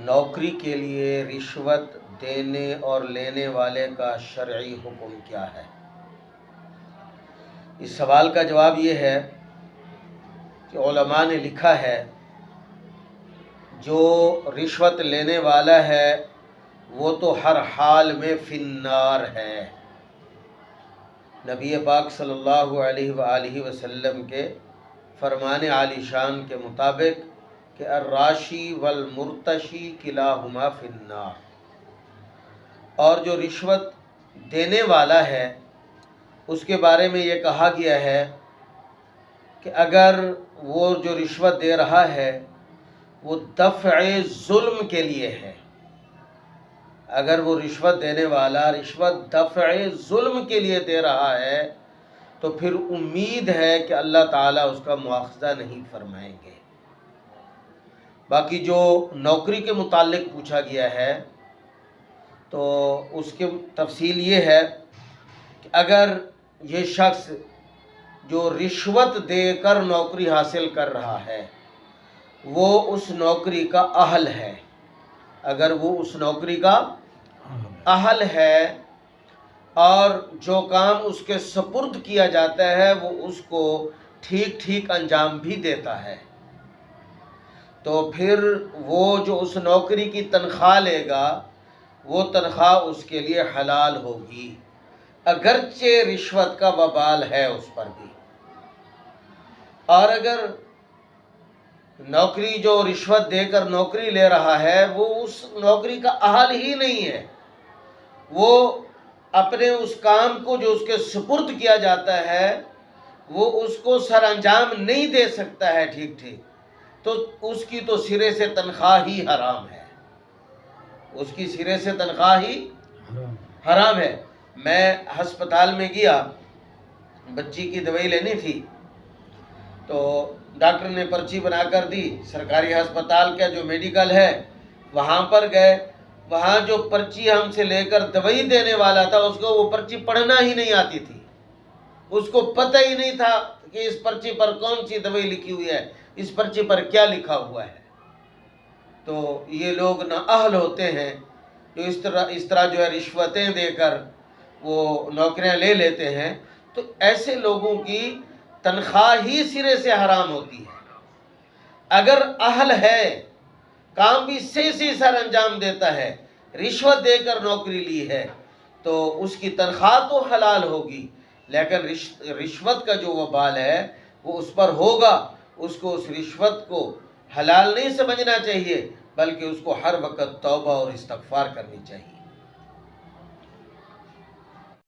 نوکری کے لیے رشوت دینے اور لینے والے کا شرعی حکم کیا ہے؟ اس سوال کا جواب یہ ہے کہ علماء نے لکھا ہے جو رشوت لینے والا ہے وہ تو ہر حال میں فی النار ہے۔ نبی پاک صلی اللہ علیہ وآلہ وسلم کے فرمان عالی شان کے مطابق کہ الراشی والمرتشی کلاہما فی النار، اور جو رشوت دینے والا ہے اس کے بارے میں یہ کہا گیا ہے کہ اگر وہ جو رشوت دے رہا ہے وہ دفع ظلم کے لیے ہے، اگر وہ رشوت دینے والا رشوت دفع ظلم کے لیے دے رہا ہے تو پھر امید ہے کہ اللہ تعالیٰ اس کا مواخذہ نہیں فرمائیں گے۔ باقی جو نوکری کے متعلق پوچھا گیا ہے تو اس کی تفصیل یہ ہے کہ اگر یہ شخص جو رشوت دے کر نوکری حاصل کر رہا ہے وہ اس نوکری کا اہل ہے، اگر وہ اس نوکری کا اہل ہے اور جو کام اس کے سپرد کیا جاتا ہے وہ اس کو ٹھیک ٹھیک انجام بھی دیتا ہے، تو پھر وہ جو اس نوکری کی تنخواہ لے گا وہ تنخواہ اس کے لیے حلال ہوگی، اگرچہ رشوت کا وبال ہے اس پر بھی۔ اور اگر نوکری جو رشوت دے کر نوکری لے رہا ہے وہ اس نوکری کا اہل ہی نہیں ہے، وہ اپنے اس کام کو جو اس کے سپرد کیا جاتا ہے وہ اس کو سر انجام نہیں دے سکتا ہے ٹھیک ٹھیک، تو اس کی تو سرے سے تنخواہ ہی حرام ہے، اس کی سرے سے تنخواہ ہی حرام ہے۔ میں ہسپتال میں گیا، بچی کی دوائی لینی تھی تو ڈاکٹر نے پرچی بنا کر دی، سرکاری ہسپتال کا جو میڈیکل ہے وہاں پر گئے، وہاں جو پرچی ہم سے لے کر دوائی دینے والا تھا اس کو وہ پرچی پڑھنا ہی نہیں آتی تھی، اس کو پتہ ہی نہیں تھا کہ اس پرچی پر کون سی دوائی لکھی ہوئی ہے، اس پرچی پر کیا لکھا ہوا ہے۔ تو یہ لوگ نااہل ہوتے ہیں جو اس طرح جو ہے رشوتیں دے کر وہ نوکریاں لے لیتے ہیں، تو ایسے لوگوں کی تنخواہ ہی سرے سے حرام ہوتی ہے۔ اگر اہل ہے، کام بھی صحیح سر انجام دیتا ہے، رشوت دے کر نوکری لی ہے تو اس کی تنخواہ تو حلال ہوگی، لیکن رشوت کا جو وبال ہے وہ اس پر ہوگا، اس کو اس رشوت کو حلال نہیں سمجھنا چاہیے بلکہ اس کو ہر وقت توبہ اور استغفار کرنی چاہیے۔